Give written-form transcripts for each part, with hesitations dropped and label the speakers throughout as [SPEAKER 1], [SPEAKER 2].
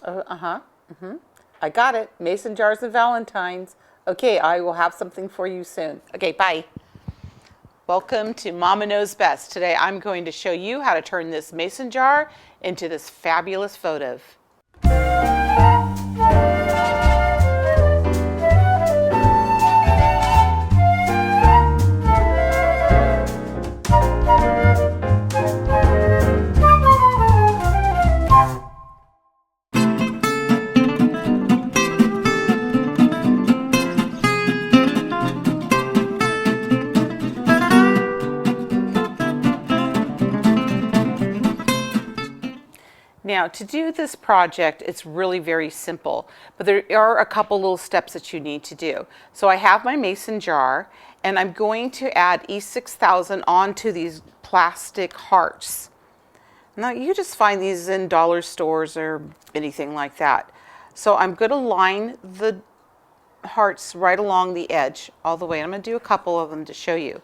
[SPEAKER 1] Uh-huh. I got it. Mason jars and Valentines. Okay, I will have something for you soon. Okay, bye. Welcome to Mama Knows Best. Today I'm going to show you how to turn this mason jar into this fabulous votive. Now, to do this project, it's really very simple, but there are a couple little steps that you need to do. So I have my mason jar, and I'm going to add E6000 onto these plastic hearts. Now, you just find these in dollar stores or anything like that. So I'm going to line the hearts right along the edge all the way. I'm going to do a couple of them to show you.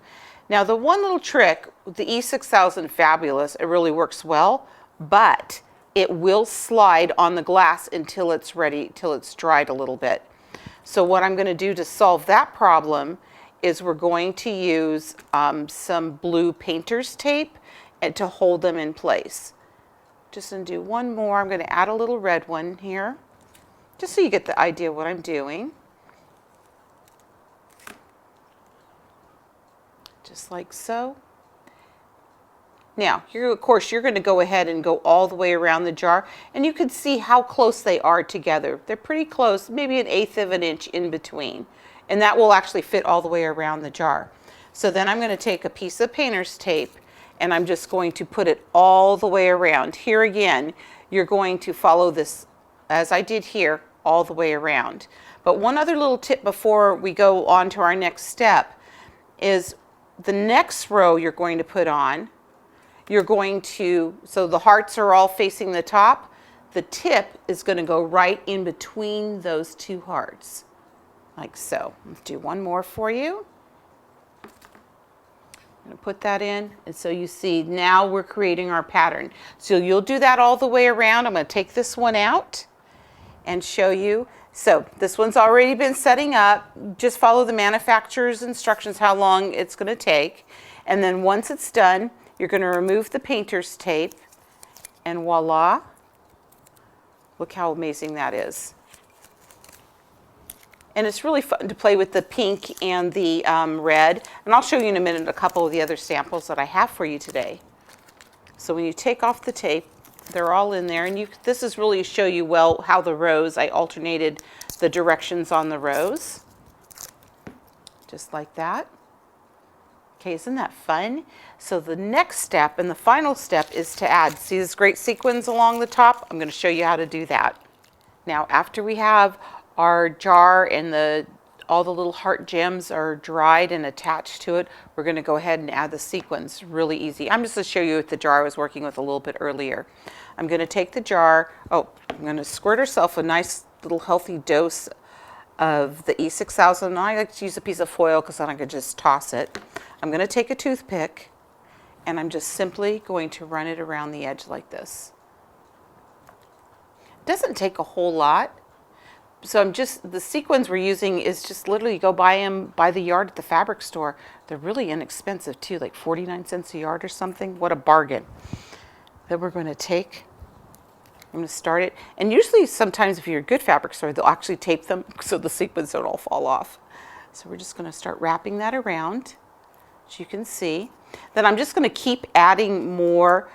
[SPEAKER 1] Now, the one little trick, the E6000 Fabulous, it really works well, but it will slide on the glass until it's ready, till it's dried a little bit. So what I'm going to do to solve that problem is we're going to use some blue painter's tape and to hold them in place. Just going to do one more. I'm going to add a little red one here, just so you get the idea of what I'm doing. Just like so. Now, of course, you're going to go ahead and go all the way around the jar, and you can see how close they are together. They're pretty close, maybe 1/8 of an inch in between, and that will actually fit all the way around the jar. So then I'm going to take a piece of painter's tape, and I'm just going to put it all the way around. Here again, you're going to follow this, as I did here, all the way around. But one other little tip before we go on to our next step is the next row you're going to put on, you're going to, so the hearts are all facing the top, the tip is going to go right in between those two hearts, like so. Let's do one more for you. I'm going to put that in, and so you see now we're creating our pattern. So you'll do that all the way around. I'm going to take this one out and show you. So this one's already been setting up. Just follow the manufacturer's instructions how long it's going to take. And then once it's done, you're going to remove the painter's tape, and voila. Look how amazing that is. And it's really fun to play with the pink and the red. And I'll show you in a minute a couple of the other samples that I have for you today. So when you take off the tape, they're all in there. And this is really show you well how the rows, I alternated the directions on the rows. Just like that. Okay, isn't that fun? So the next step and the final step is to add, see this great sequins along the top? I'm going to show you how to do that. Now, after we have our jar and all the little heart gems are dried and attached to it, we're going to go ahead and add the sequins. Really easy. I'm just going to show you with the jar I was working with a little bit earlier. I'm going to take the jar, I'm going to squirt herself a nice little healthy dose of the E6000. I like to use a piece of foil because then I could just toss it. I'm going to take a toothpick, and I'm just simply going to run it around the edge like this. It doesn't take a whole lot. So the sequins we're using is just literally go buy them by the yard at the fabric store. They're really inexpensive too, like 49 cents a yard or something. What a bargain. Then we're going to take, I'm going to start it. And usually sometimes if you're a good fabric store, they'll actually tape them so the sequins don't all fall off. So we're just going to start wrapping that around, as you can see. Then I'm just going to keep adding more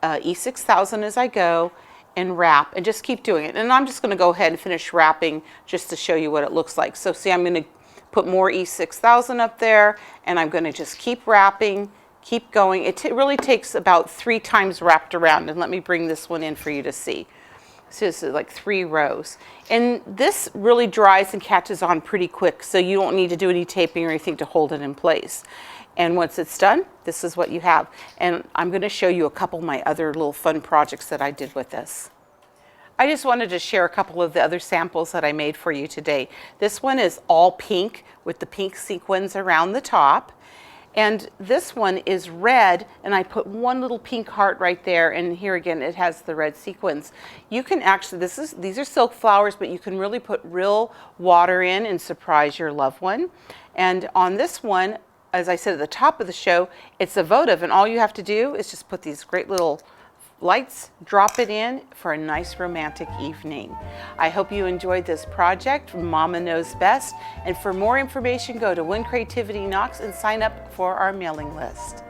[SPEAKER 1] E6000 as I go and wrap, and just keep doing it. And I'm just going to go ahead and finish wrapping just to show you what it looks like. So see, I'm going to put more E6000 up there, and I'm going to just keep wrapping, keep going. It really takes about 3 times wrapped around, and let me bring this one in for you to see. So this is like 3 rows. And this really dries and catches on pretty quick, so you don't need to do any taping or anything to hold it in place. And once it's done, this is what you have. And I'm going to show you a couple of my other little fun projects that I did with this. I just wanted to share a couple of the other samples that I made for you today. This one is all pink with the pink sequins around the top. And this one is red, and I put one little pink heart right there, and here again it has the red sequins. You can actually, these are silk flowers, but you can really put real water in and surprise your loved one. And on this one, as I said at the top of the show, it's a votive, and all you have to do is just put these great little lights, drop it in for a nice romantic evening. I hope you enjoyed this project. Mama Knows Best. And for more information, go to When Creativity Knocks and sign up for our mailing list.